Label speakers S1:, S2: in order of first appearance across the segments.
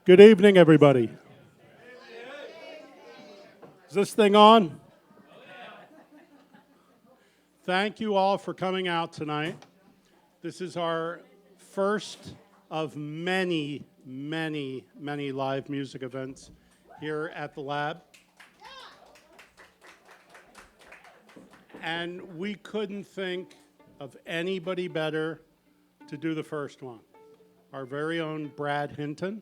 S1: Good evening, everybody. Is this thing on? Thank you all for coming out tonight. This is our first of many, many, many live music events here at the lab. And we couldn't think of anybody better to do the first one. Our very own Brad Hinton.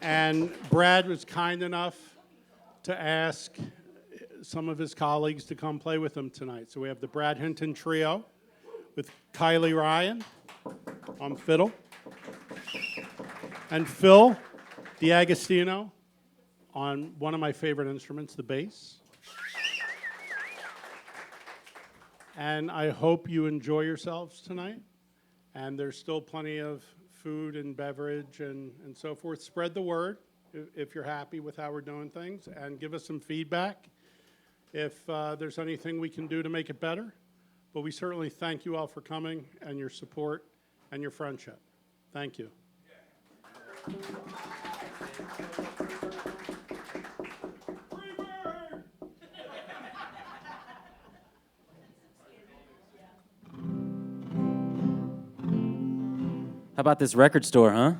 S1: And Brad was kind enough to ask some of his colleagues to come play with him tonight. So we have the Brad Hinton Trio with Kiley Ryan on fiddle, and Phil D'Agostino on one of my favorite instruments, the bass. And I hope you enjoy yourselves tonight. And there's still plenty of food and beverage and so forth. Spread the word if you're happy with how we're doing things, and give us some feedback if there's anything we can do to make it better. But we certainly thank you all for coming and your support and your friendship. Thank you.
S2: How about this record store, huh?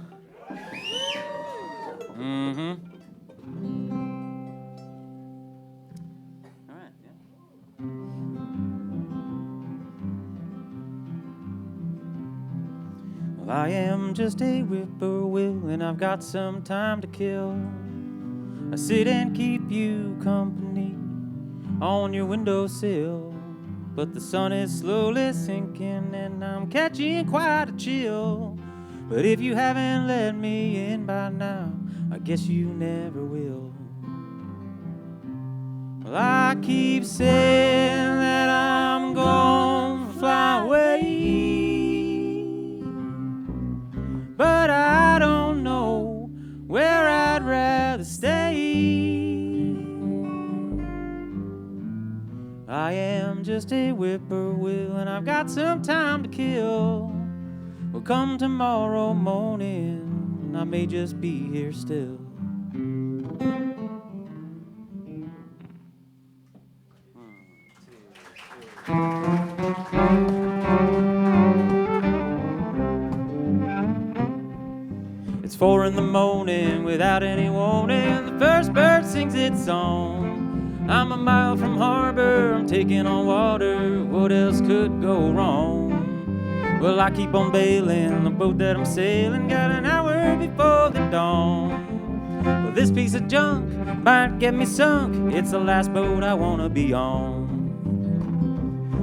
S2: Mm-hmm. All right, yeah. Well, I am just a whippoorwill, and I've got some time to kill. I sit and keep you company on your windowsill, but the sun is slowly sinking, and I'm catching quite a chill. But if you haven't let me in by now, I guess you never will. Well, I keep saying that I'm gonna fly away, but I don't know where I'd rather stay. I am just a whippoorwill, and I've got some time to kill. Well, come tomorrow morning, I may just be here still. It's 4 a.m. without any warning. The first bird sings its song. I'm a mile from harbor, I'm taking on water. What else could go wrong? Well, I keep on bailing, the boat that I'm sailing got an hour before the dawn. Well, this piece of junk might get me sunk, it's the last boat I wanna be on.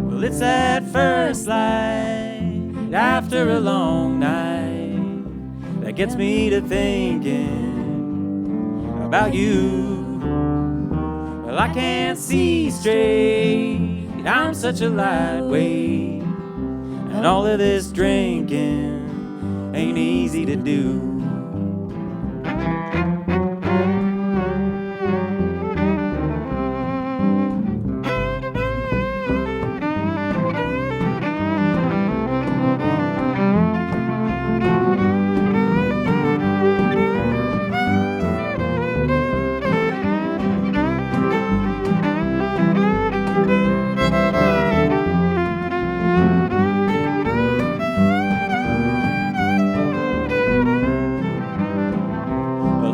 S2: Well, it's that first light after a long night that gets me to thinking about you. Well, I can't see straight, I'm such a lightweight, and all of this drinking ain't easy to do.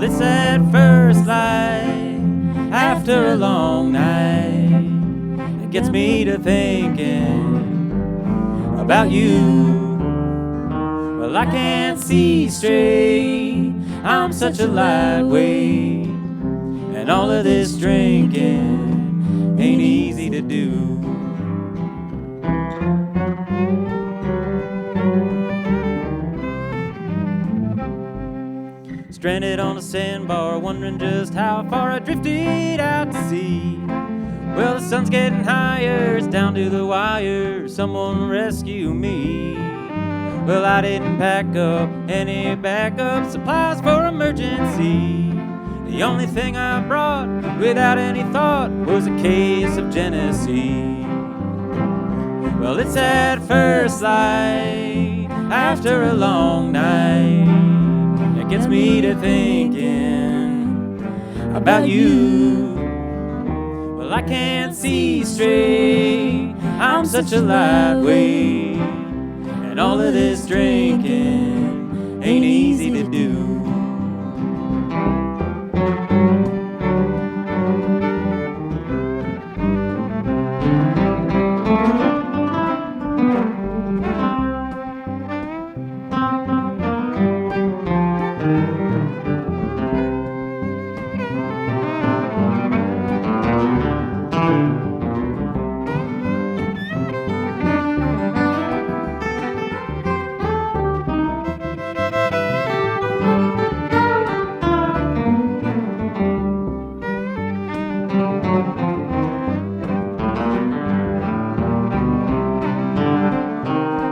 S2: It's that first light after a long night that gets me to thinking about you. Well, I can't see straight, I'm such a lightweight, and all of this drinking ain't easy to do. Stranded on a sandbar, wondering just how far I drifted out to sea. Well, the sun's getting higher, it's down to the wire, someone rescue me. Well, I didn't pack up any backup supplies for emergency. The only thing I brought without any thought was a case of Genesee. Well, it's at first light after a long night that gets me to thinking about you. Well, I can't see straight, I'm such a lightweight, and all of this drinking ain't easy to do.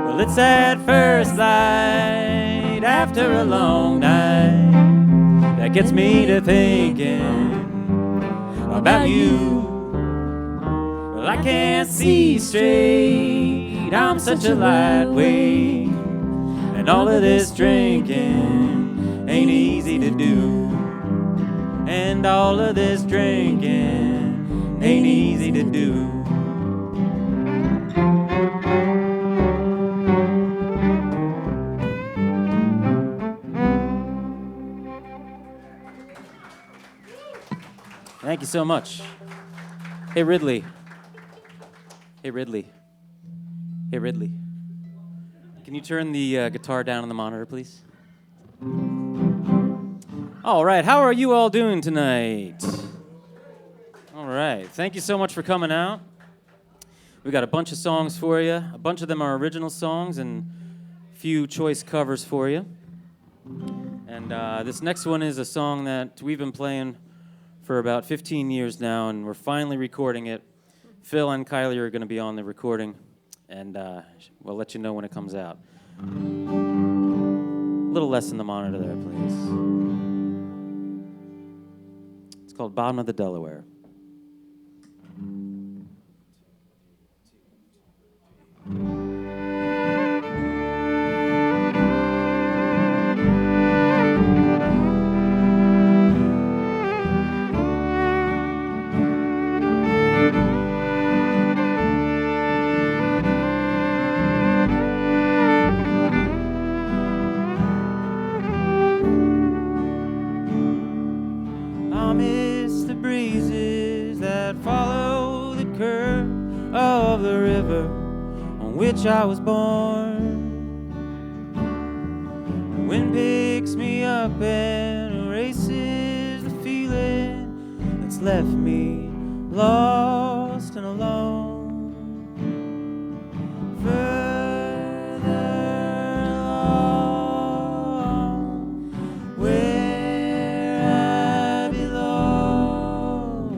S2: Well, it's at first light after a long night that gets me to thinking about you. Well, I can't see straight, I'm such a lightweight, and all of this drinking ain't easy to do. And all of this drinking ain't easy to do. Thank you so much. Hey, Ridley. Hey, Ridley. Hey, Ridley. Can you turn the guitar down on the monitor, please? All right, how are you all doing tonight? All right, thank you so much for coming out. We got a bunch of songs for you. A bunch of them are original songs and a few choice covers for you. And this next one is a song that we've been playing for about 15 years now, and we're finally recording it. Phil and Kiley are going to be on the recording, and we'll let you know when it comes out. A little less in the monitor there, please. It's called Bottom of the Delaware. I miss the breezes that follow the curve of the river on which I was born. The wind picks me up and erases the feeling that's left me lost and alone. Further along, where I belong,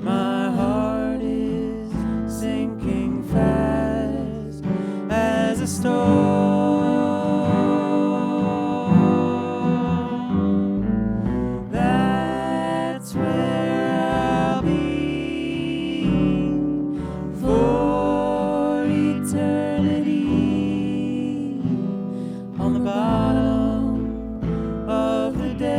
S2: my heart is sinking fast as a storm. That's where I'll be for eternity, on the bottom of the Delaware.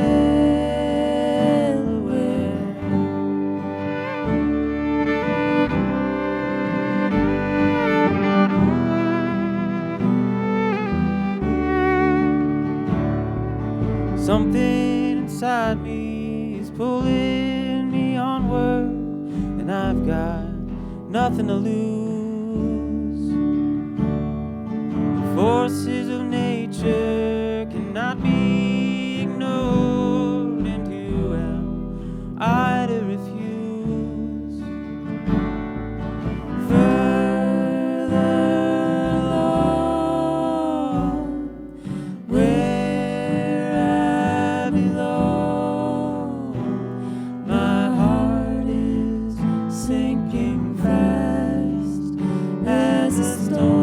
S2: Something inside me is pulling me onward, and I've got nothing to lose. The forces of nature cannot be ignored, and who am I to refuse? Further along, where I belong, my heart is sinking fast as a storm.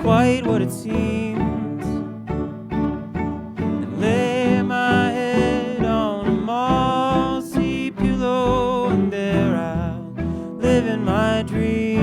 S2: quite what it seems, and lay my head on a mossy pillow, and there I'll live in my dreams.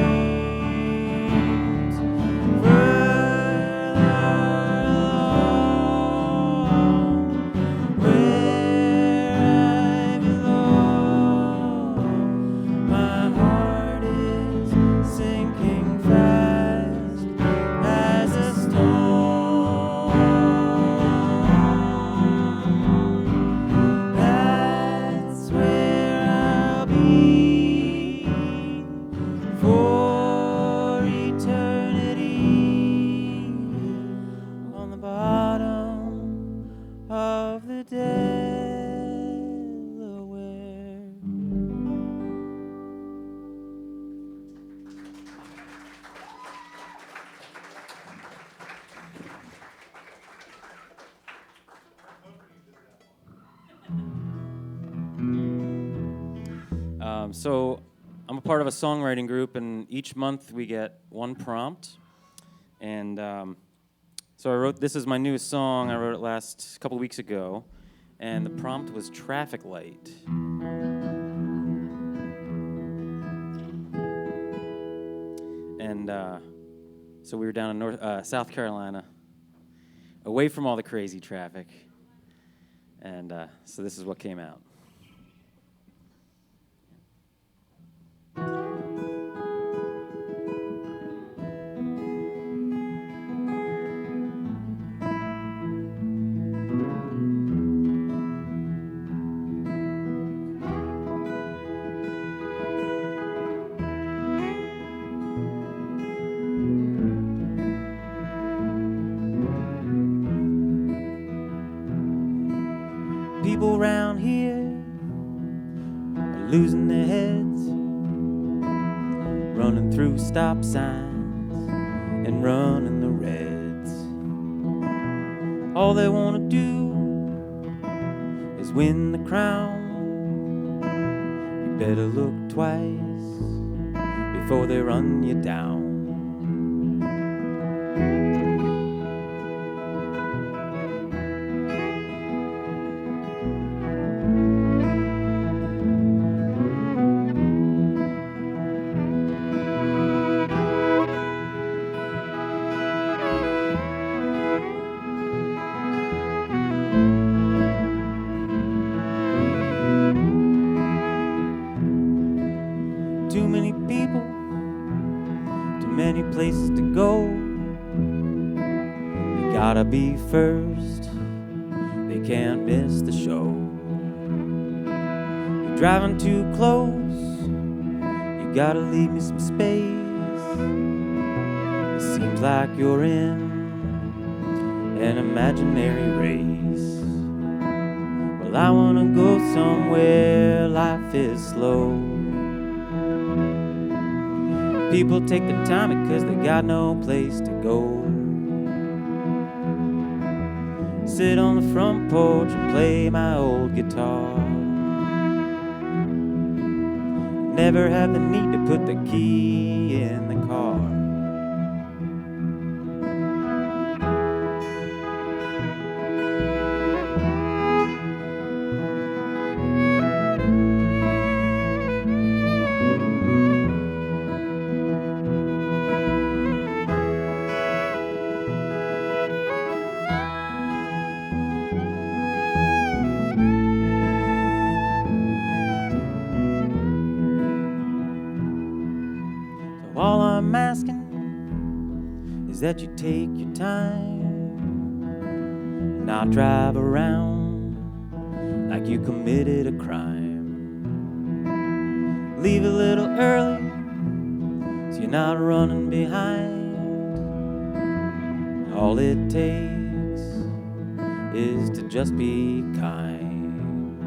S2: So I'm a part of a songwriting group, and each month we get one prompt. And so I wrote, this is my newest song. I wrote it last couple weeks ago, and the prompt was traffic light. And so we were down in South Carolina, away from all the crazy traffic. And so this is what came out. People around here are losing their heads, running through stop signs and running the reds. All they want to do is win the crown. You better look twice before they run you down. Too many people, too many places to go. They gotta be first, they can't miss the show. You're driving too close, you gotta leave me some space. It seems like you're in an imaginary race. Well, I wanna go somewhere life is slow. People take the time because they got no place to go. Sit on the front porch and play my old guitar. Never have the need to put the key in the car. All I'm asking is that you take your time and not drive around like you committed a crime. Leave a little early so you're not running behind. All it takes is to just be kind.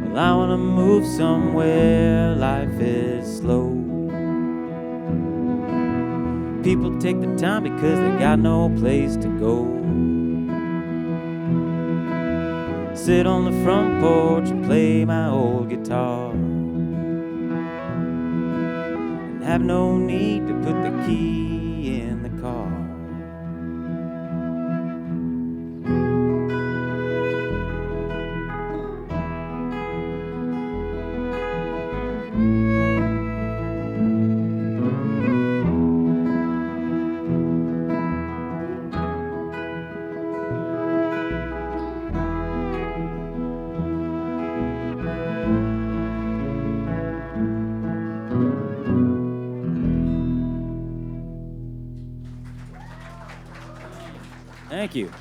S2: Well, I wanna move somewhere life is slow. People take the time because they got no place to go. Sit on the front porch and play my old guitar, and have no need to put the key in the car. Thank you.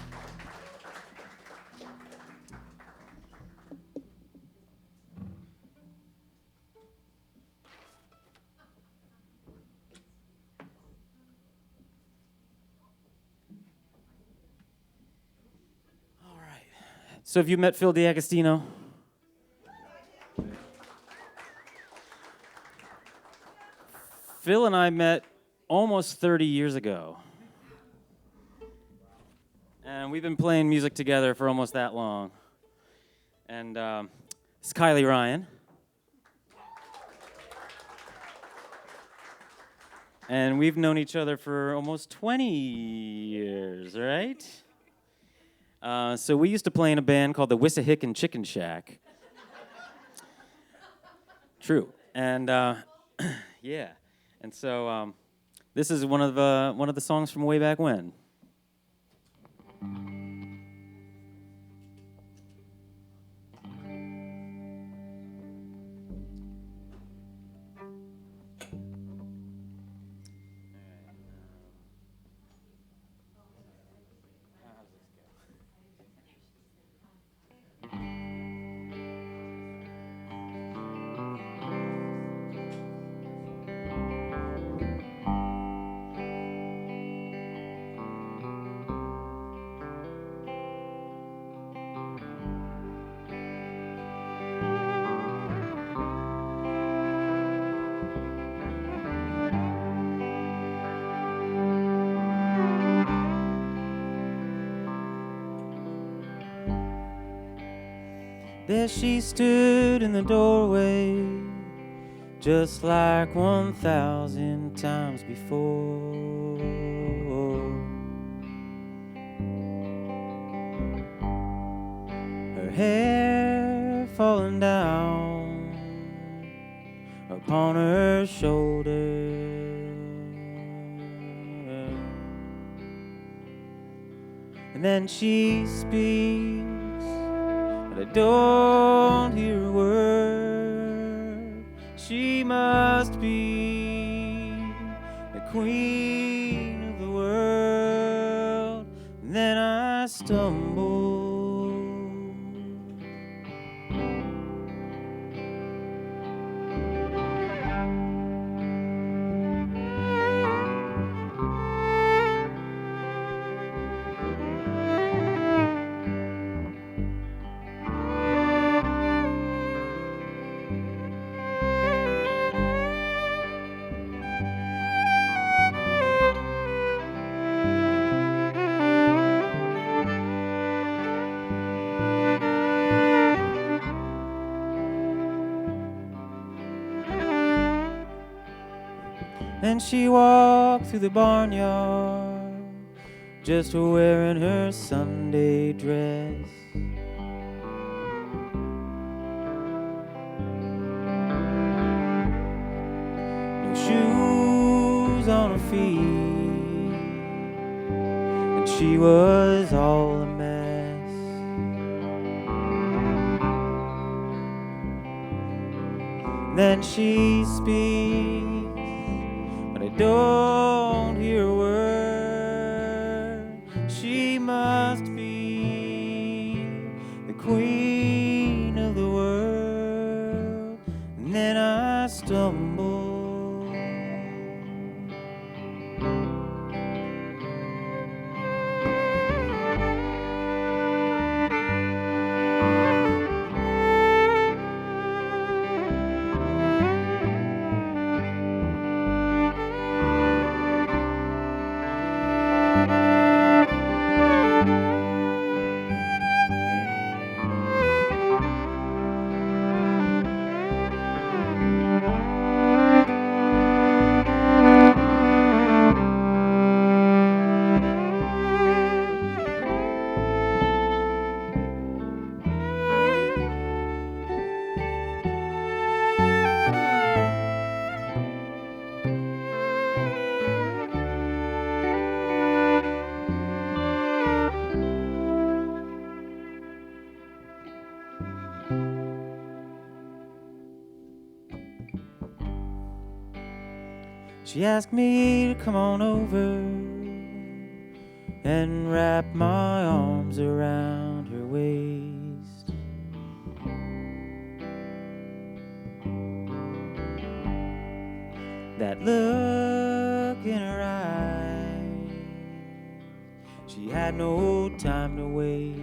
S2: All right. So have you met Phil DiAgostino? Phil and I met almost 30 years ago. And we've been playing music together for almost that long. And it's Kiley Ryan. And we've known each other for almost 20 years, right? So we used to play in a band called the Wissahickon Chicken Shack. True. And yeah. And so this is one of the songs from way back when. There she stood in the doorway, just like 1,000 times before. Her hair falling down upon her shoulder. And then she speaks, I don't hear a word. She must be the queen of the world. And then I stumble. Then she walked through the barnyard, just wearing her Sunday dress. No shoes on her feet, and she was all a mess. Then she speaks, I don't hear a word. She must be the queen of the world. And then I stumble. She asked me to come on over and wrap my arms around her waist. That look in her eye, she had no time to waste.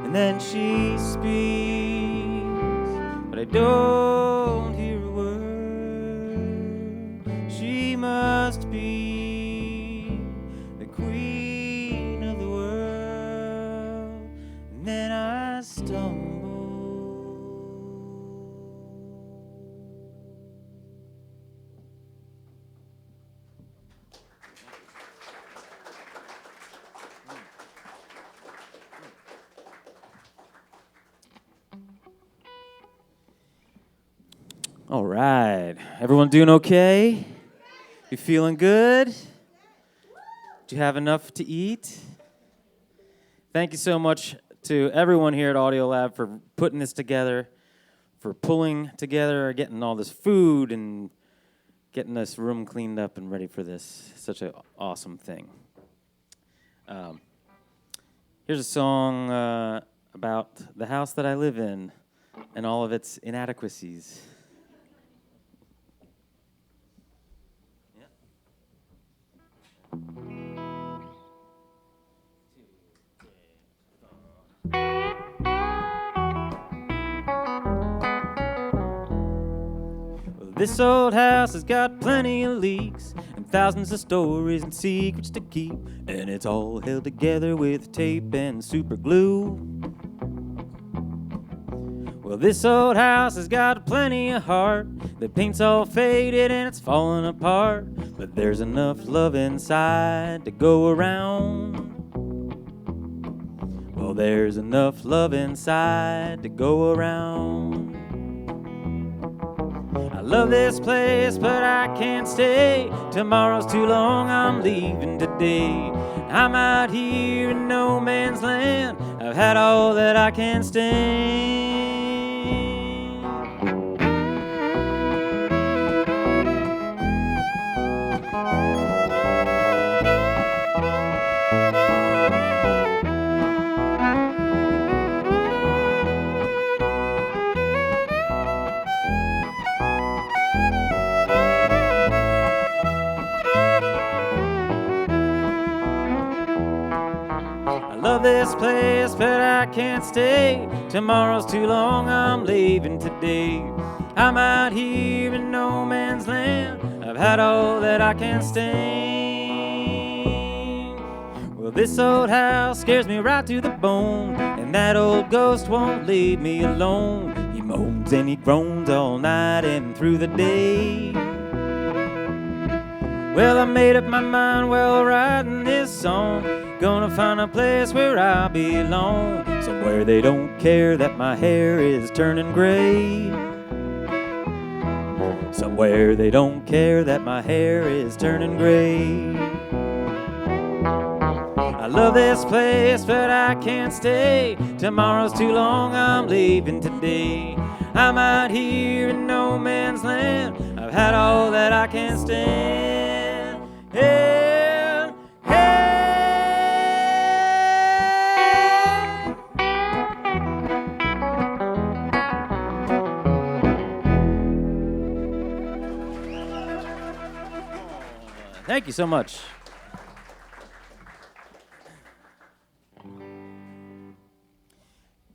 S2: And then she speaks, but I don't hear a word. She must be the queen of the world. And then I stumble. All right. Everyone doing okay? You feeling good? Do you have enough to eat? Thank you so much to everyone here at AudioLab for putting this together, for pulling together, getting all this food, and getting this room cleaned up and ready for this. Such an awesome thing. Here's a song about the house that I live in and all of its inadequacies. This old house has got plenty of leaks and thousands of stories and secrets to keep, and it's all held together with tape and super glue. Well, this old house has got plenty of heart. The paint's all faded and it's falling apart, but there's enough love inside to go around. Well, there's enough love inside to go around. I love this place, but I can't stay. Tomorrow's too long, I'm leaving today. I'm out here in no man's land. I've had all that I can stand. Love this place, but I can't stay. Tomorrow's too long, I'm leaving today. I'm out here in no man's land. I've had all that I can stand. Well, this old house scares me right to the bone, and that old ghost won't leave me alone. He moans and he groans all night and through the day. Well, I made up my mind while writing this song. Gonna find a place where I belong, somewhere they don't care that my hair is turning gray. Somewhere they don't care that my hair is turning gray. I love this place, but I can't stay. Tomorrow's too long, I'm leaving today. I'm out here in no man's land. I've had all that I can stand. Hey. Thank you so much.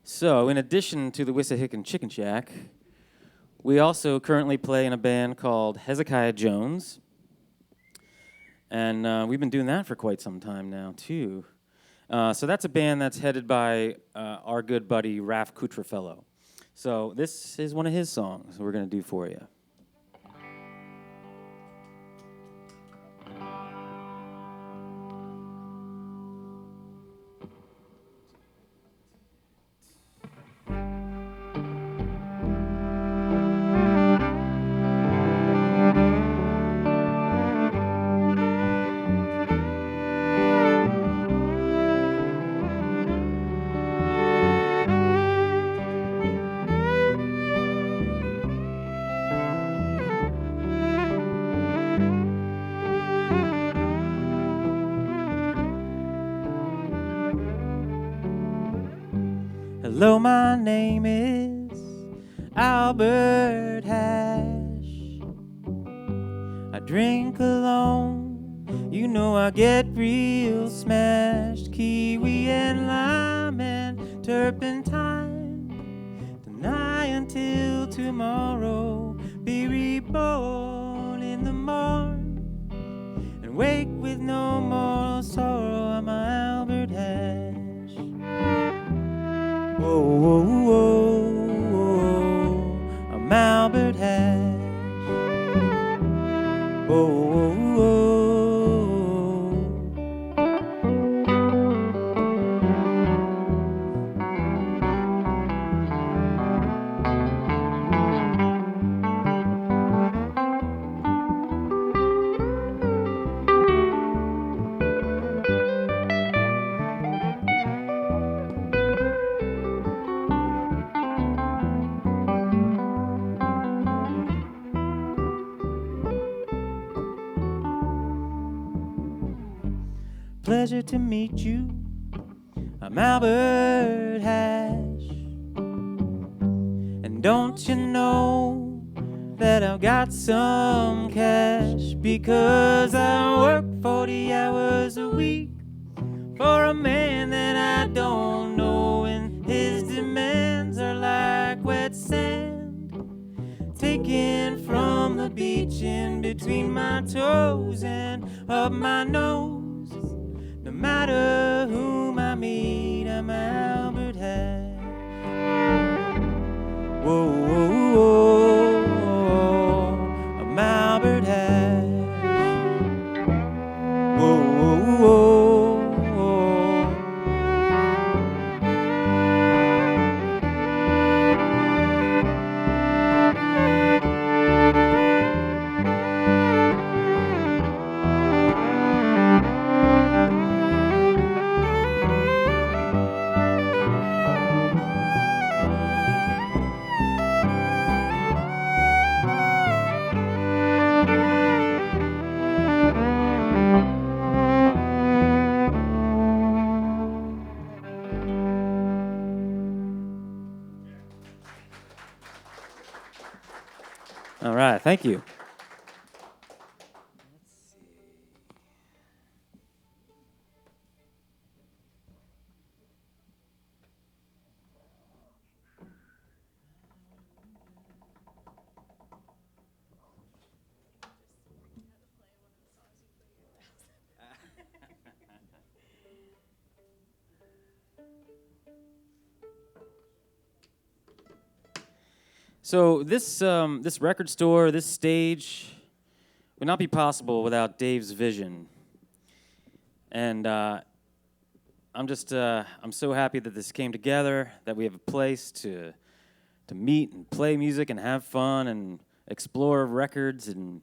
S2: So, in addition to the Wissahickon Chicken Shack, we also currently play in a band called Hezekiah Jones. And we've been doing that for quite some time now, too. So that's a band that's headed by our good buddy, Raf Kutrafellow. So this is one of his songs we're going to do for you. Hello, my name is Albert Hash. I drink alone, you know I get real smashed. Kiwi and lime and turpentine. Deny until tomorrow, be reborn in the morn, and wake with no more sorrow. I'm Albert Hash. Whoa, whoa, whoa, whoa, I'm Albert Hash. Whoa, whoa, whoa. Pleasure to meet you. I'm Albert Hash. And don't you know that I've got some cash? Because I work 40 hours a week for a man that I don't know, and his demands are like wet sand taken from the beach in between my toes and up my nose. No matter whom I meet, I'm Albert Hash. Whoa, whoa, whoa, I'm Albert Hash. Whoa, whoa, whoa. All right, thank you. So this record store, this stage, would not be possible without Dave's vision. And I'm so happy that this came together, that we have a place to meet and play music and have fun and explore records, and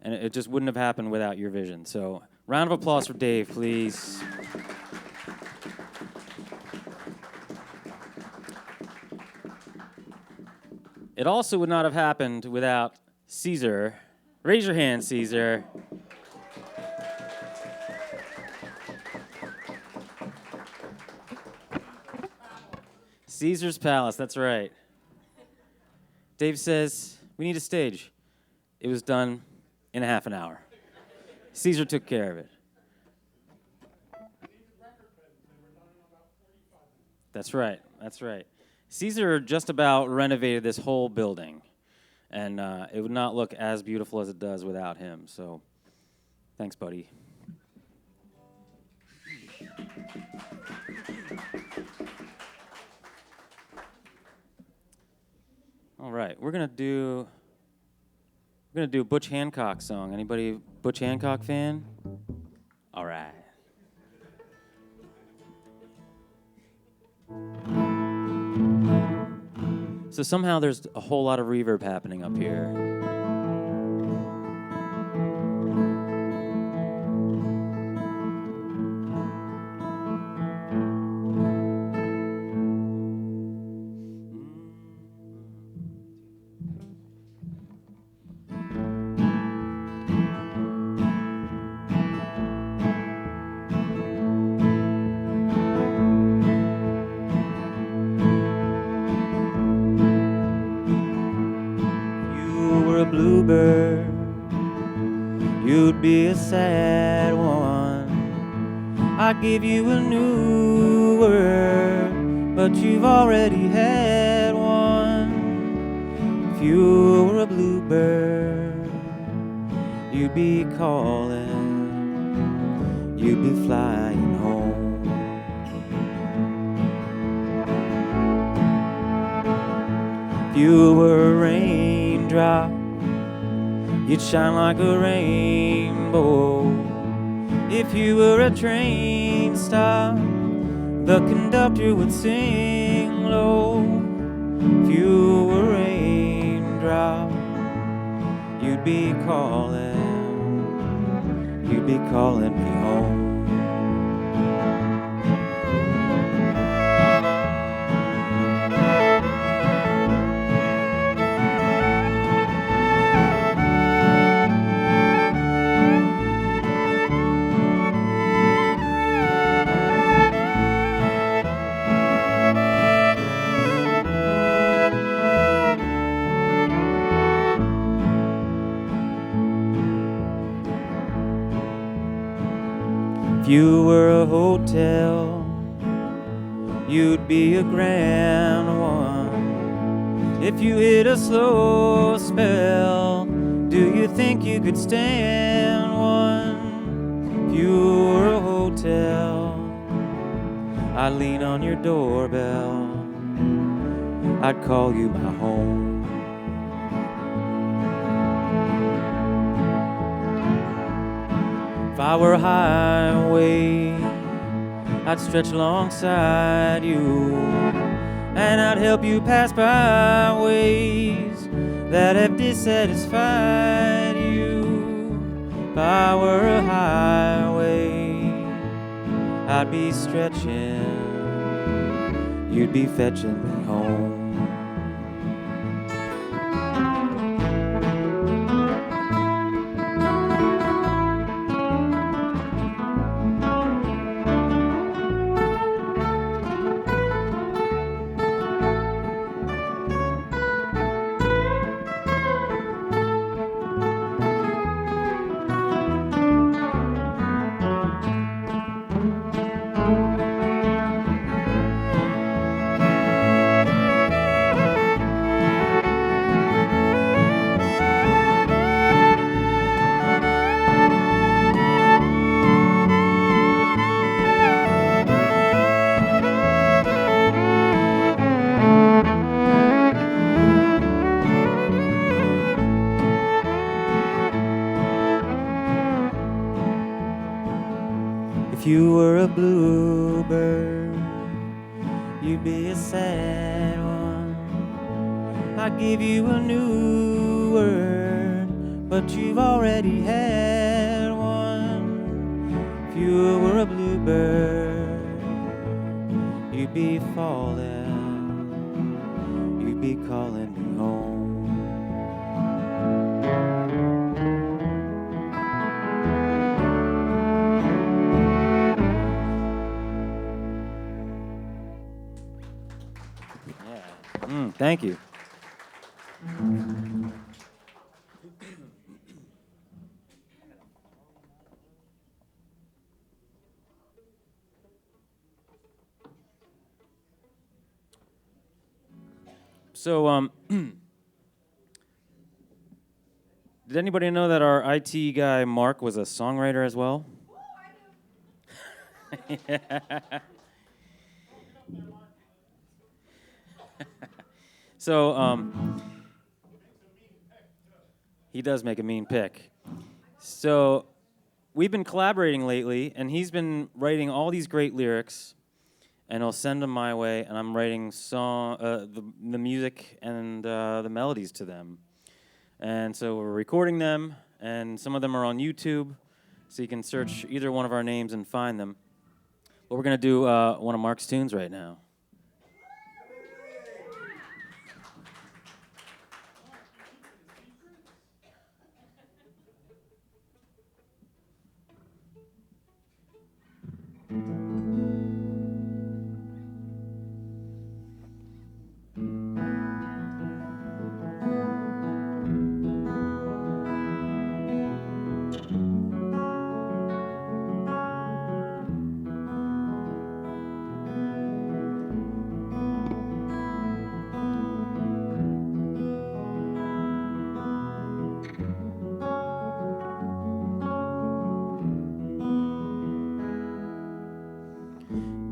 S2: it just wouldn't have happened without your vision. So round of applause for Dave, please. It also would not have happened without Caesar. Raise your hand, Caesar. Caesar's Palace, that's right. Dave says, we need a stage. It was done in a half an hour. Caesar took care of it. That's right, that's right. Caesar just about renovated this whole building, and it would not look as beautiful as it does without him, so thanks, buddy. All right, we're gonna do a Butch Hancock song. Anybody Butch Hancock fan? All right. So somehow there's a whole lot of reverb happening up here. bluebird, you'd be a sad one. I'd give you a new word, but you've already had one. If you were a bluebird, you'd be calling, you'd be flying home. If you were a raindrop, you'd shine like a rainbow. If you were a train stop, the conductor would sing low. If you were a raindrop, you'd be calling me home. If you were a hotel, you'd be a grand one. If you hit a slow spell, do you think you could stand one? If you were a hotel, I'd lean on your doorbell, I'd call you my home. If I were a highway, I'd stretch alongside you, and I'd help you pass by ways that have dissatisfied you. If I were a highway, I'd be stretching, you'd be fetching me home. If you were a bluebird, you'd be a sad one. I'd give you a new word, but you've already had one. If you were a bluebird, you'd be falling, you'd be calling me home. Thank you. So, did anybody know that our IT guy, Mark, was a songwriter as well? Yeah. So, he does make a mean pick. So, we've been collaborating lately, and he's been writing all these great lyrics, and he'll send them my way, and I'm writing the music and the melodies to them. And so we're recording them, and some of them are on YouTube, so you can search either one of our names and find them. But we're going to do one of Mark's tunes right now.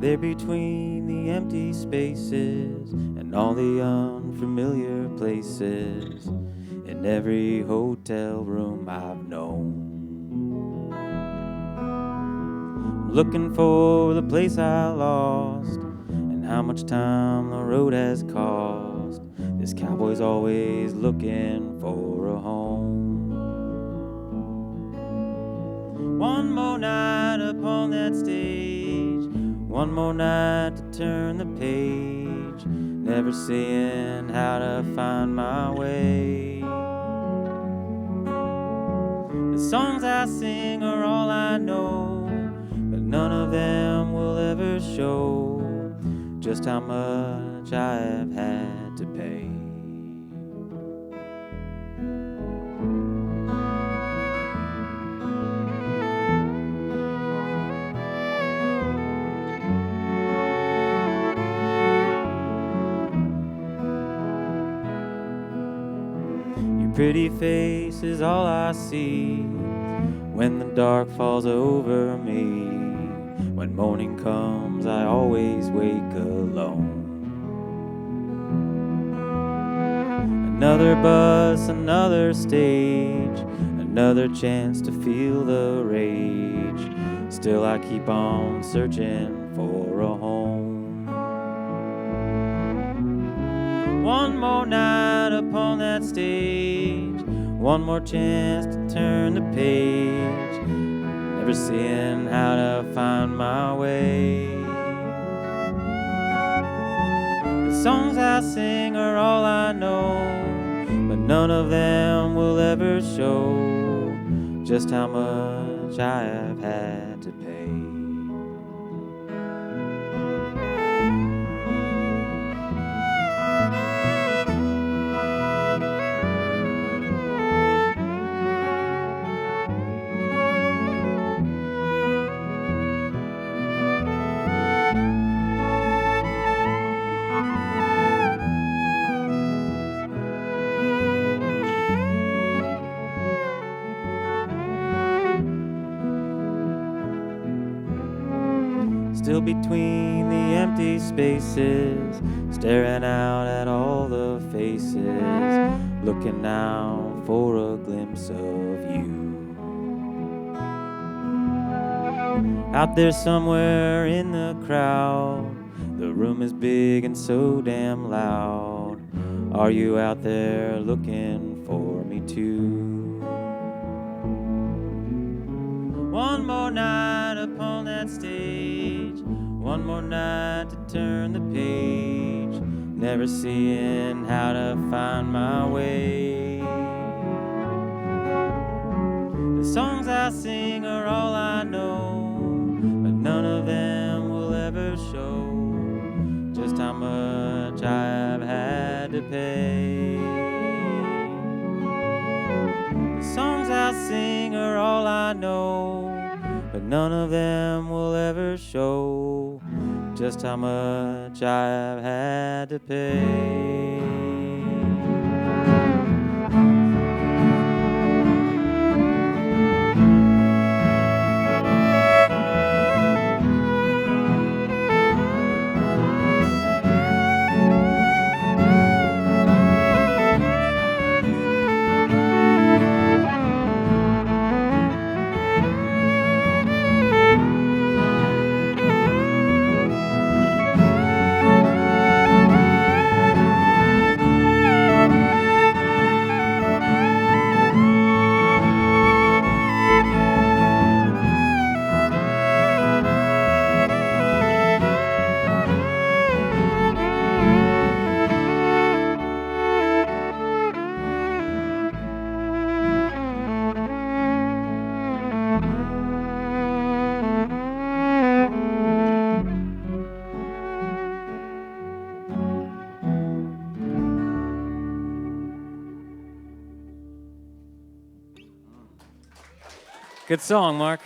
S2: there between the empty spaces and all the unfamiliar places in every hotel room I've known. Looking for the place I lost and how much time the road has cost. This cowboy's always looking for a home. One more night upon that stage, one more night to turn the page, never seeing how to find my way. The songs I sing are all I know, but none of them will ever show just how much I have had to pay. Your pretty face is all I see when the dark falls over me. When morning comes, I always wake alone. Another bus, another stage, another chance to feel the rage. Still I keep on searching for a home. One more night upon that stage, one more chance to turn the page, never seeing how to find my way. The songs I sing are all I know, but none of them will ever show just how much I have had to pay. Still between the empty spaces, staring out at all the faces, looking out for a glimpse of you. Out there somewhere in the crowd, the room is big and so damn loud. Are you out there looking for me too? One more night upon that stage, one more night to turn the page, never seeing how to find my way. The songs I sing are all I know, but none of them will ever show just how much I've had to pay. The songs I sing are all I know, but none of them will ever show just how much I've had to pay. Good song, Mark.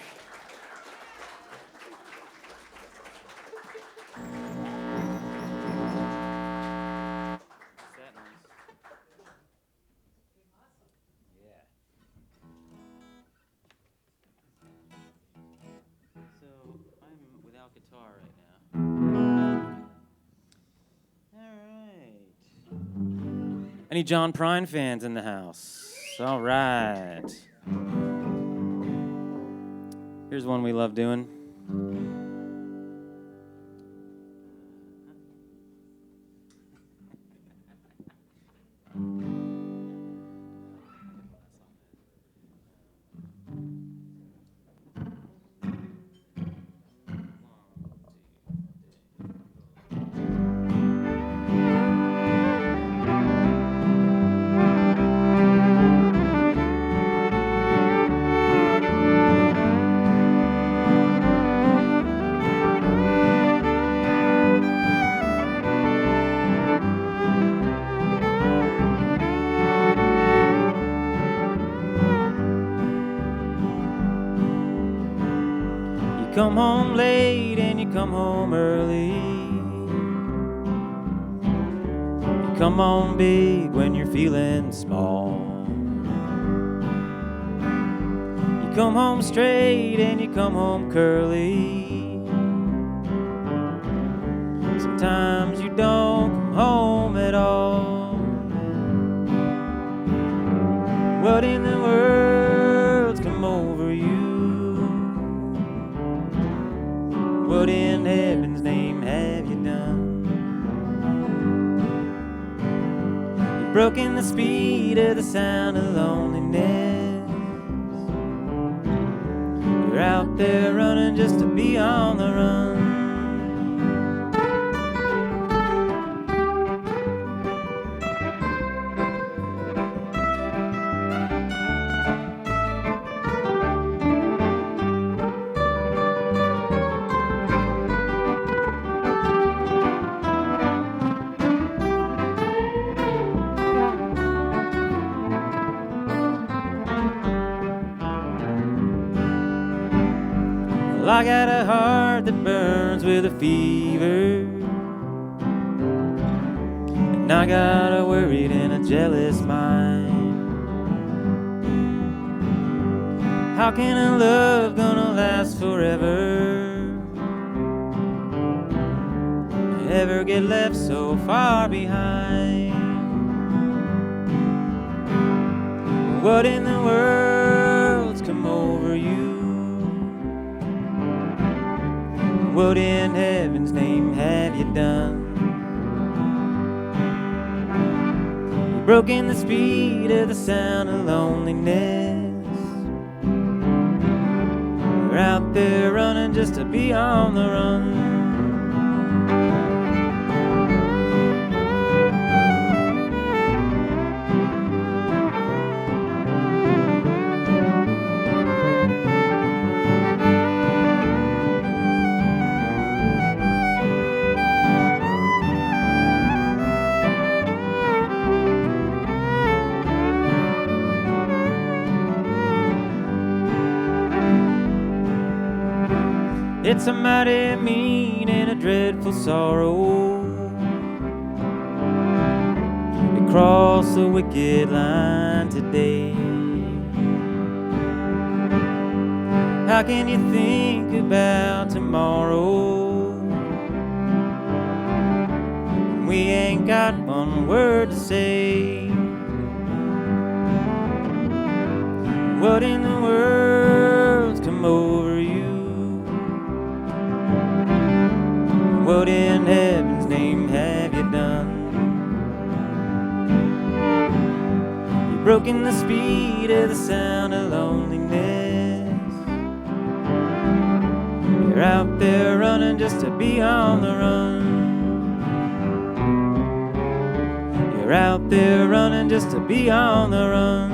S2: So I'm without guitar right now. Any John Prine fans in the house? All right. Here's one we love doing. You come home late and you come home early. You come home big when you're feeling small. You come home straight and you come home curly. Sometimes you don't come home at all. What in the world's come over you? What in heaven's name have you done? You've broken the speed of the sound of loneliness. You're out there running just to be on the run. Well, I got a heart that burns with a fever, and I got a worried and a jealous mind. How can a love gonna last forever, ever get left so far behind? What in the world's come over you? What in heaven's name have you done? You've broken the speed of the sound of loneliness. You're out there running just to be on the run. It's a mighty mean and a dreadful sorrow to cross the wicked line today. How can you think about tomorrow when we ain't got one word to say? What in the world's come over you? What in heaven's name have you done? You've broken the speed of the sound of loneliness. You're out there running just to be on the run. You're out there running just to be on the run.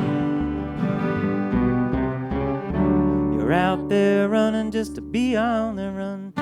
S2: You're out there running just to be on the run.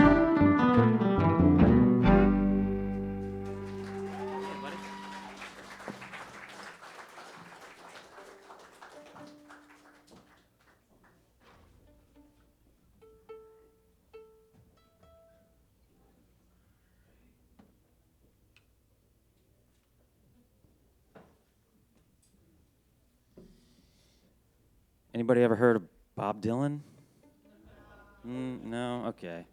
S2: Anybody ever heard of Bob Dylan? No? Okay.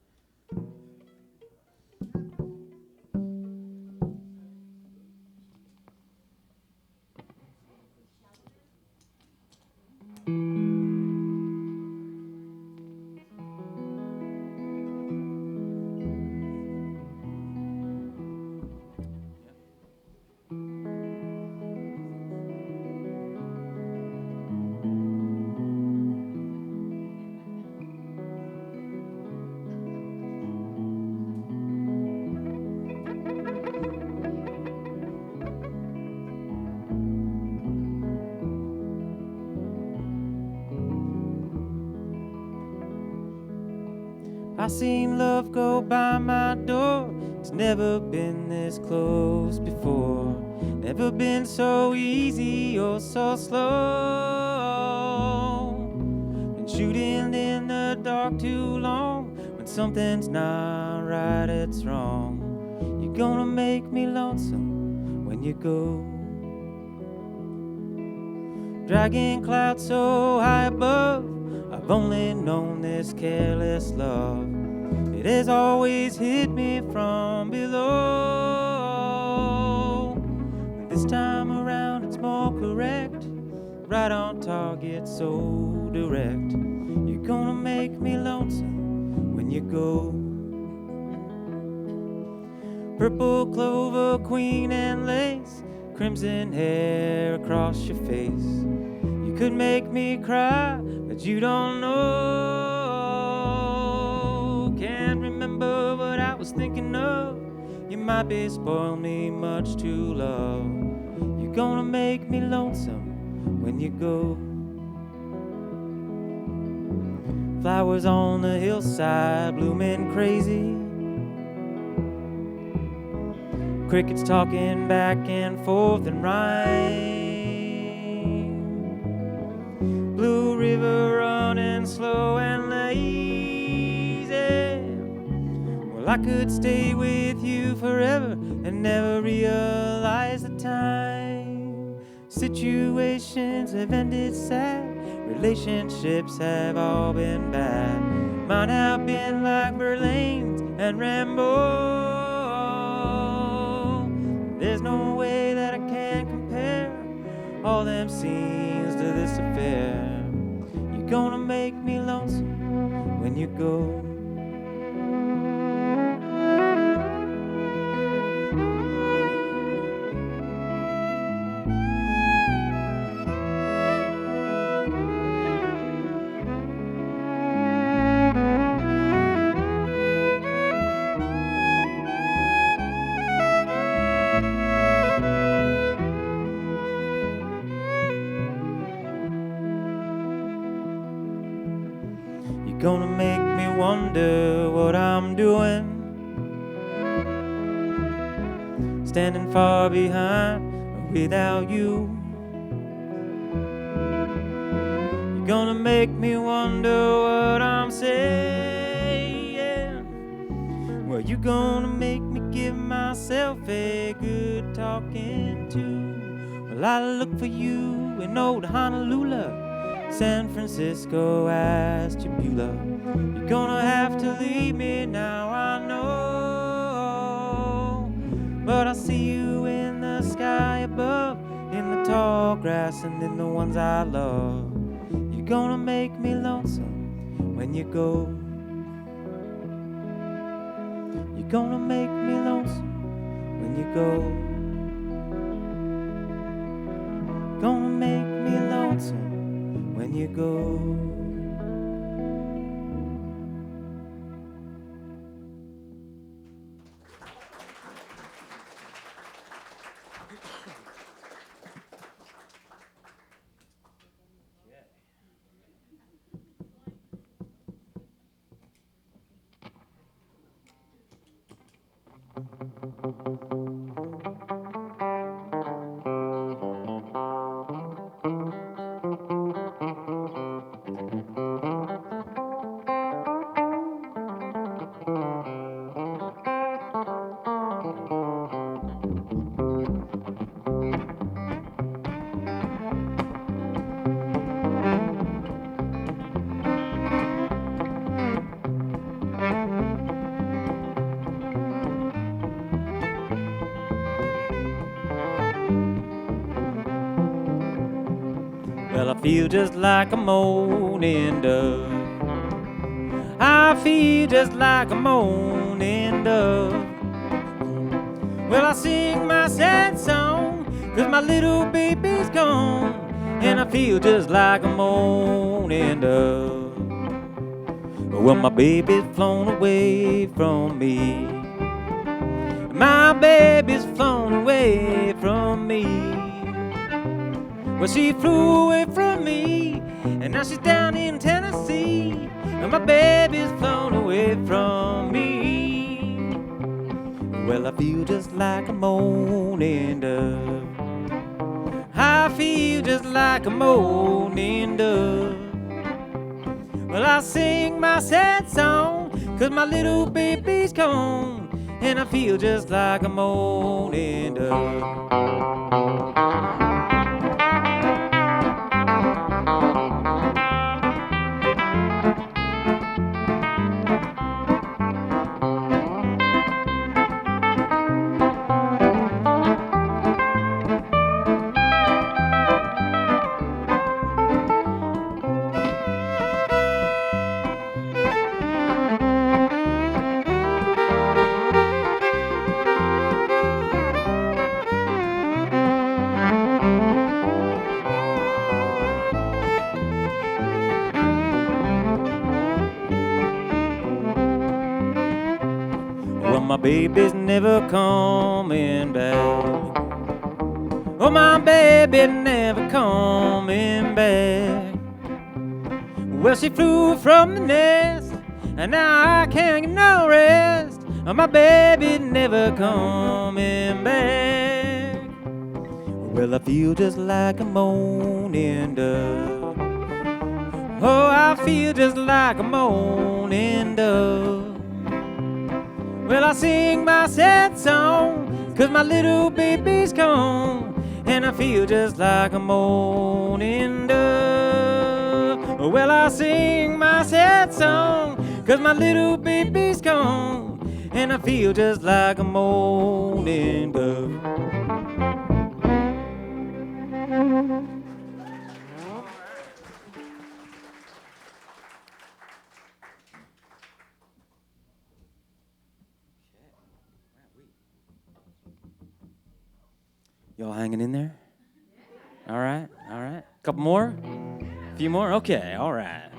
S2: I seen love go by my door. It's never been this close before. Never been so easy or so slow. Been shooting in the dark too long. When something's not right, it's wrong. You're gonna make me lonesome when you go. Dragging clouds so high above, I've only known this careless love. It has always hit me from below. This time around it's more correct, right on target, so direct. You're gonna make me lonesome when you go. Purple clover, queen and lace, crimson hair across your face. You could make me cry, but you don't know. Can't remember what I was thinking of. You might be spoiling me much to love. You're gonna make me lonesome when you go. Flowers on the hillside blooming crazy. Crickets talking back and forth in rhyme. Blue river running slow and lazy. Well, I could stay with you forever and never realize the time. Situations have ended sad. Relationships have all been bad. Mine have been like Verlaine's and Rambo. There's no way that I can compare all them scenes to this affair. You're gonna make me lonesome when you go. Gonna make me wonder what I'm doing, standing far behind without you. You're gonna make me wonder what I'm saying. Well, you're gonna make me give myself a good talking to. Well, I look for you in old Honolulu, San Francisco, Ashtabula. You're gonna have to leave me now, I know. But I see you in the sky above, in the tall grass and in the ones I love. You're gonna make me lonesome when you go. You're gonna make me lonesome when you go. Gonna make me lonesome when you go. Well, I feel just like a moaning dove. I feel just like a moaning dove. Well, I sing my sad song, 'cause my little baby's gone. And I feel just like a moaning dove. Well, my baby's flown away from me. My baby's flown away from me. Well, she flew away from me, and now she's down in Tennessee, and my baby's flown away from me. Well, I feel just like a moaning dove. I feel just like a moaning dove. Well, I sing my sad song, 'cause my little baby's gone, and I feel just like a moaning dove. Well, my baby's never coming back. Oh, my baby never coming back. Well, she flew from the nest, and now I can't get no rest. Oh, my baby never coming back. Well, I feel just like a moaning dove. Oh, I feel just like a moaning dove. Well, I sing my sad song, 'cause my little baby's gone, and I feel just like a moaning dove. Well, I sing my sad song, 'cause my little baby's gone, and I feel just like a moaning dove. Y'all hanging in there? All right, all right. Couple more? A few more? Okay, all right.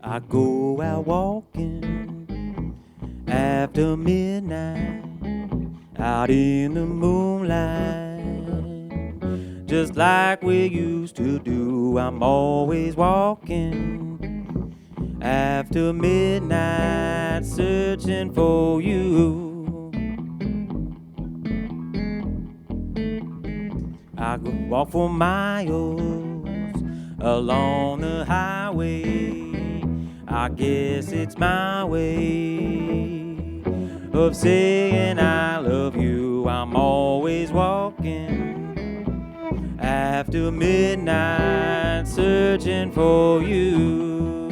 S2: I go out walking after midnight, out in the moonlight, just like we used to do. I'm always walking after midnight, searching for you. I go walk for miles along the highway. I guess it's my way of saying I love you. I'm always walking after midnight, searching for you.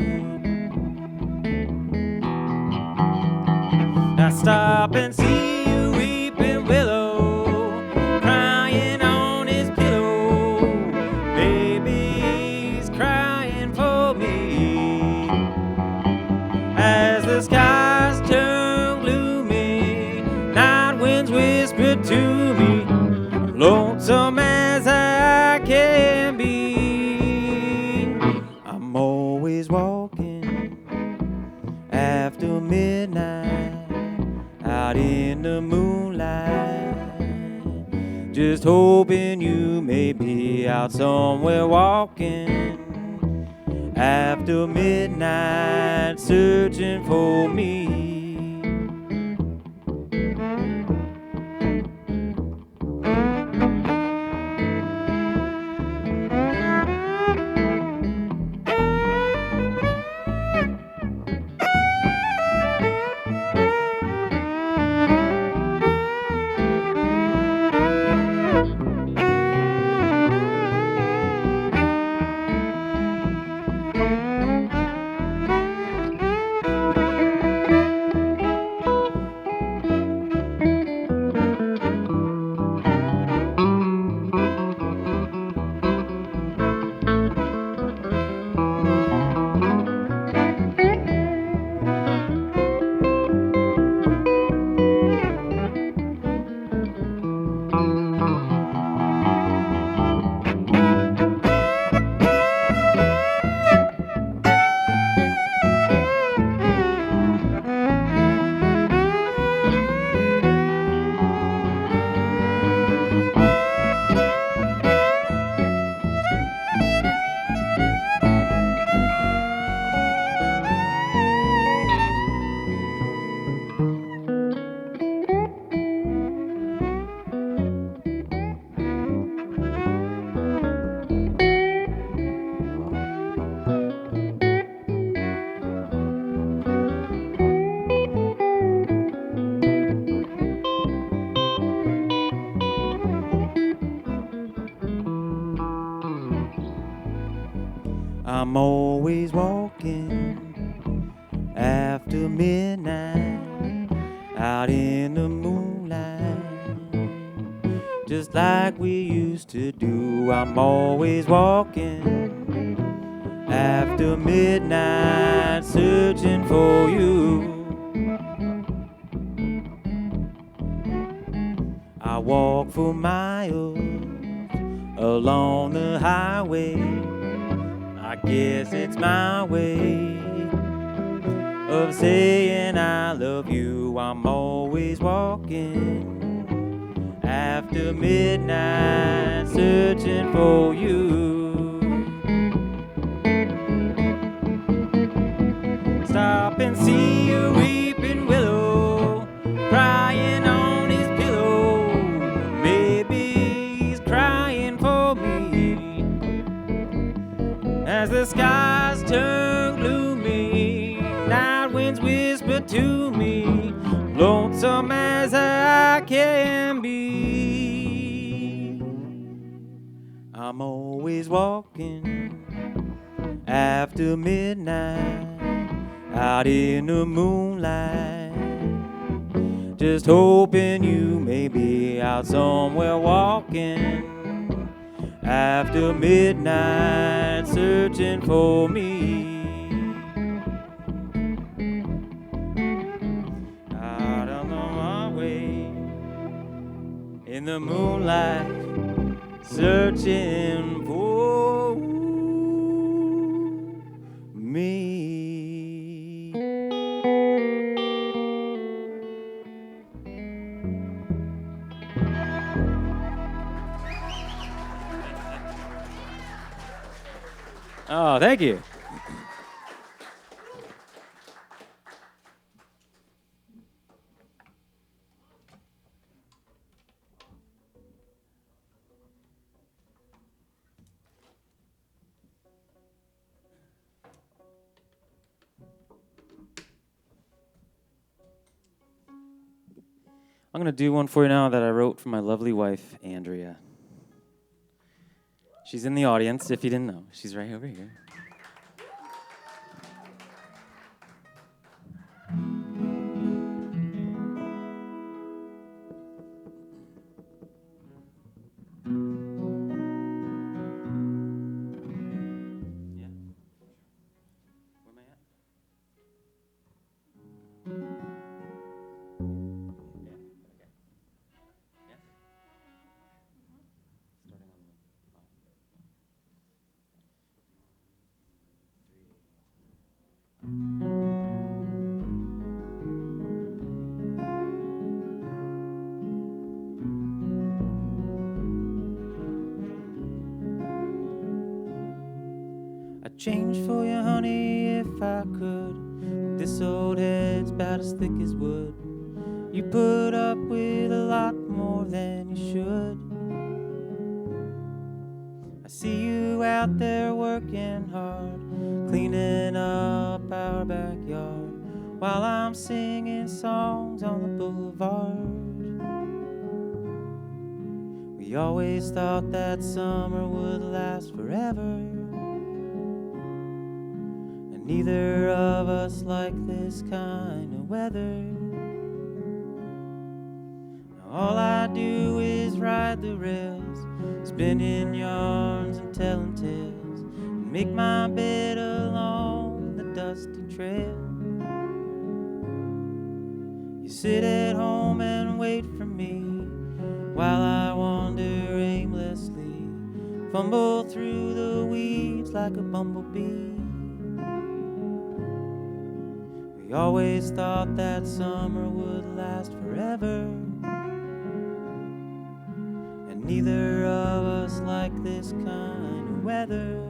S2: I stop and see you weeping willow, crying on his pillow. Baby's crying for me. As the skies turn gloomy, night winds whisper to me, lonesome as I can be. I'm always walking after midnight, out in the moonlight, just hoping you may be out somewhere walking after midnight, searching for me. I'm always walking after midnight, out in the moonlight, just like we used to do. I'm always walking after midnight, searching for you. I walk for miles along the highway. I guess it's my way of saying I love you. I'm always walking after midnight, searching for you. Stop and see a weeping willow crying on his pillow. Maybe he's crying for me. As the skies turn gloomy, night winds whisper to me, lonesome as I can be. I'm always walking after midnight, out in the moonlight, just hoping you may be out somewhere walking after midnight, searching for me. Out on my way in the moonlight, searching for me. Oh, thank you. I'm going to do one for you now that I wrote for my lovely wife, Andrea. She's in the audience, if you didn't know. She's right over here. Yeah. Where am I at? Yeah. Okay. Yeah. Starting on the I'd change for you, honey, if I could. This old head's about as thick as wood. You put up with a lot more than you should. I see you out there working hard, cleaning up our backyard, while I'm singing songs on the boulevard. We always thought that summer would last forever, neither of us like this kind of weather. Now all I do is ride the rails, spinning yarns and telling tales, and make my bed along the dusty trail. You sit at home and wait for me, while I wander aimlessly, fumble through the weeds like a bumblebee. We always thought that summer would last forever, and neither of us like this kind of weather.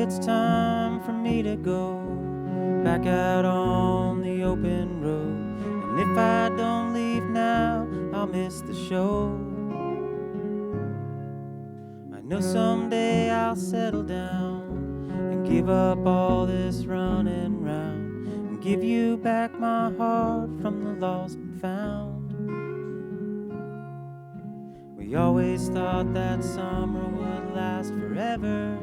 S2: it's time for me to go back out on the open road. And if I don't leave now, I'll miss the show. I know someday I'll settle down and give up all this running round and give you back my heart from the lost and found. We always thought that summer would last forever,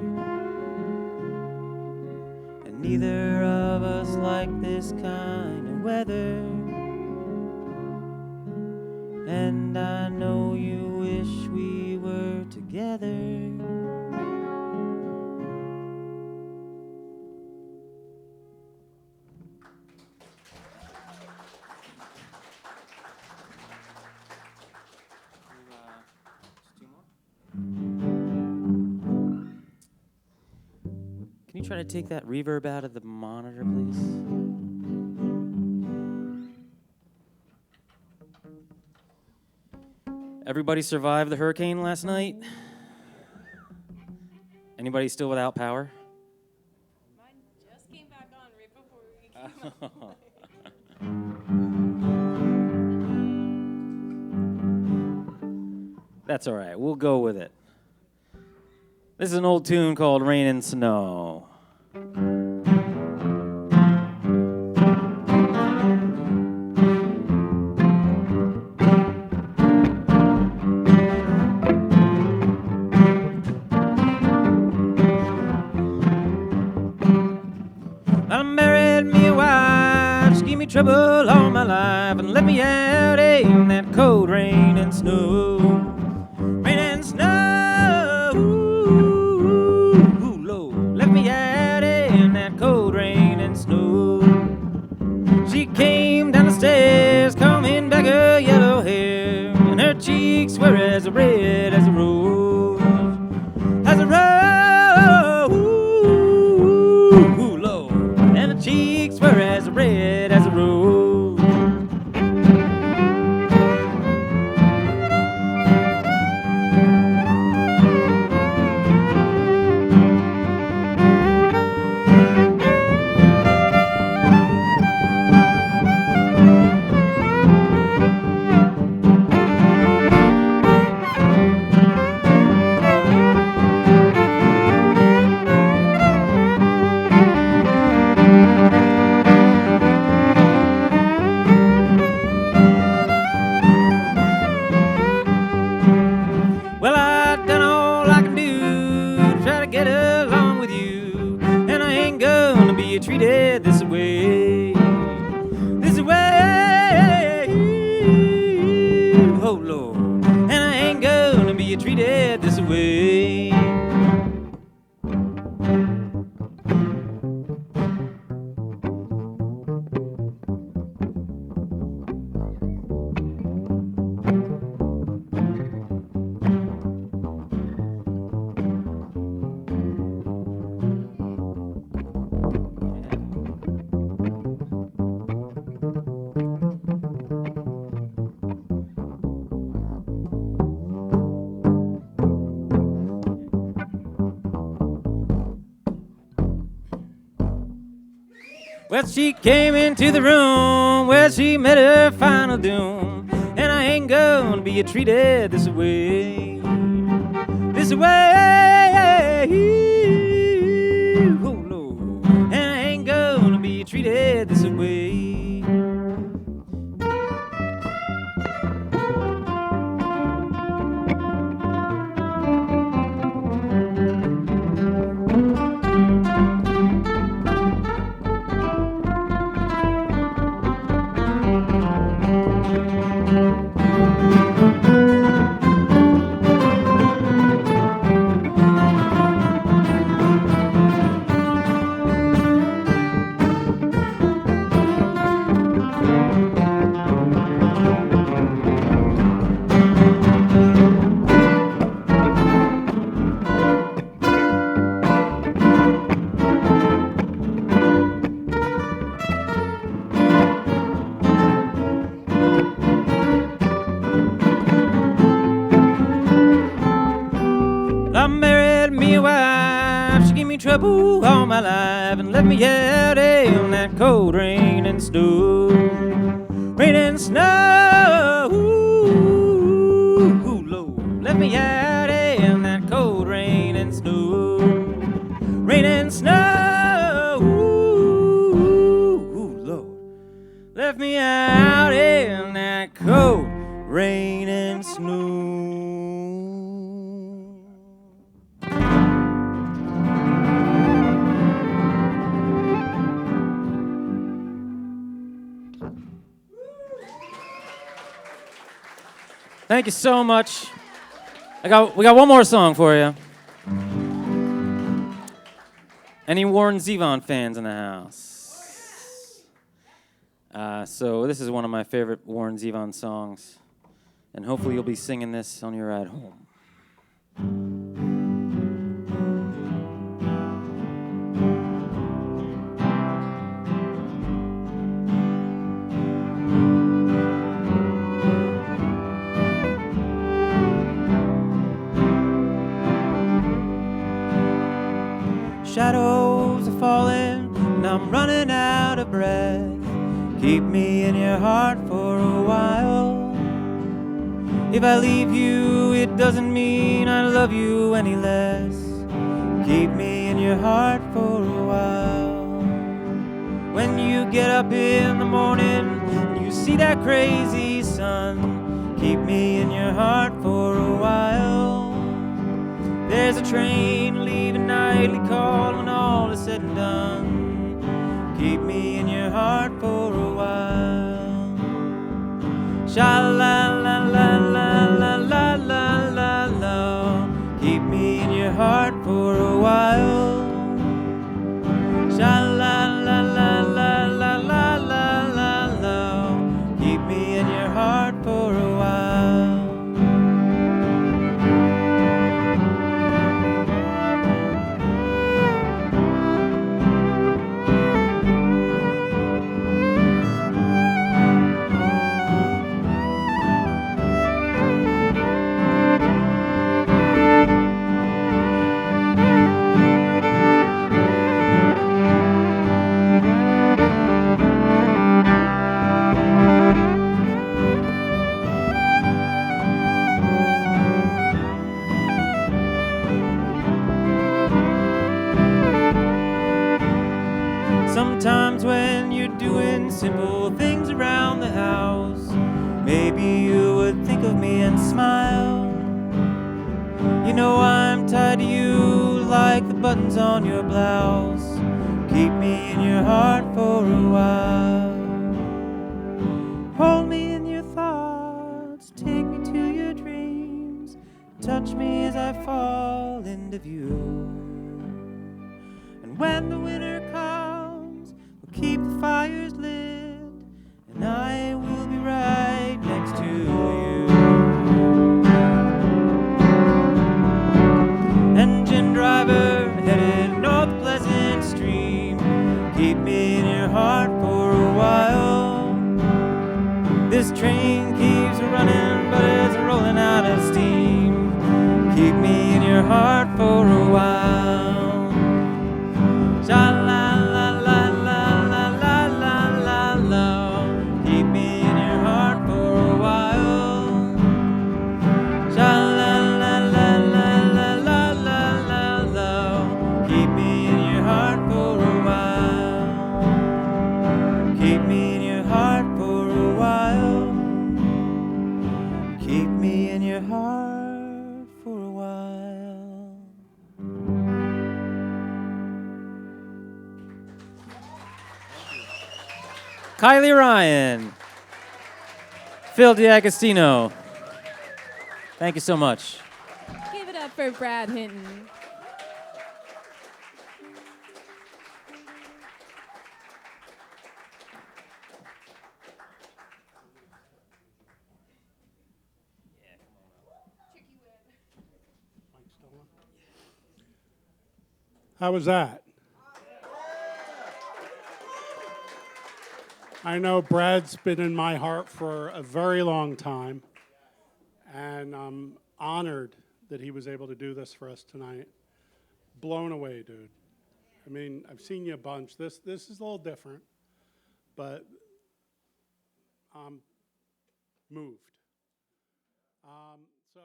S2: and neither of us like this kind of weather. And I know you wish we were together. Can you try to take that reverb out of the monitor, please? Everybody survived the hurricane last night? Anybody still without power?
S3: Mine just came back on right before we came up.
S2: That's all right. We'll go with it. This is an old tune called Rain and Snow. I married me a wife, she gave me trouble all my life and let me out in that cold rain and snow. Rain and snow, ooh, Lord, let me out in that cold rain and snow. She came down the stairs, combing back her yellow hair, and her cheeks were as red as a rose, as a rose. Cheeks were as red as a rose. Treated this way, oh Lord, and I ain't gonna be treated this way. Well, she came into the room where she met her final doom, and I ain't gonna be treated this way, oh Lord, and I ain't gonna be treated this way. boo all my life and left me out in that cold rain and snow. Rain and snow, ooh, Lord, left me out in that cold rain and snow. Rain and snow, ooh, Lord, left me out in that cold rain and snow. Thank you so much. We got one more song for you. Any Warren Zevon fans in the house? So this is one of my favorite Warren Zevon songs, and hopefully you'll be singing this on your ride home. Shadows are falling, and I'm running out of breath. Keep me in your heart for a while. If I leave you, it doesn't mean I love you any less. Keep me in your heart for a while. When you get up in the morning and you see that crazy sun, keep me in your heart for a while. There's a train leaving nightly call when all is said and done. Keep me in your heart for a while. Sha-la-la-la-la-la-la-la-la. Keep me in your heart for a while. Sha-la-la-la-la-la-la-la-la. Keep me in your heart for a while. Sometimes when you're doing simple things around the house, maybe you would think of me and smile. You know I'm tied to you like the buttons on your blouse. Keep me in your heart for a while. Hold me in your thoughts, take me to your dreams, touch me as I fall into view. And when the winter comes, we'll keep the fires lit, and I will be right next to you. Engine driver headed north Pleasant Stream, keep me in your heart for a while. This train keeps running, but it's rolling out of steam. Keep me in your heart for a while. Sha-la-la-la-la-la-la-la-la. Keep me in your heart for a while. Sha-la-la-la-la-la-la-la-la. Keep me in your heart for a while. Keep me in your heart for a while. Keep me in your heart for a while. Kiley Ryan, Phil D'Agostino. Thank you so much.
S3: Give it up for Brad Hinton.
S1: How was that? I know Brad's been in my heart for a very long time, and I'm honored that he was able to do this for us tonight. Blown away, dude. I mean, I've seen you a bunch. This is a little different, but I'm moved. So.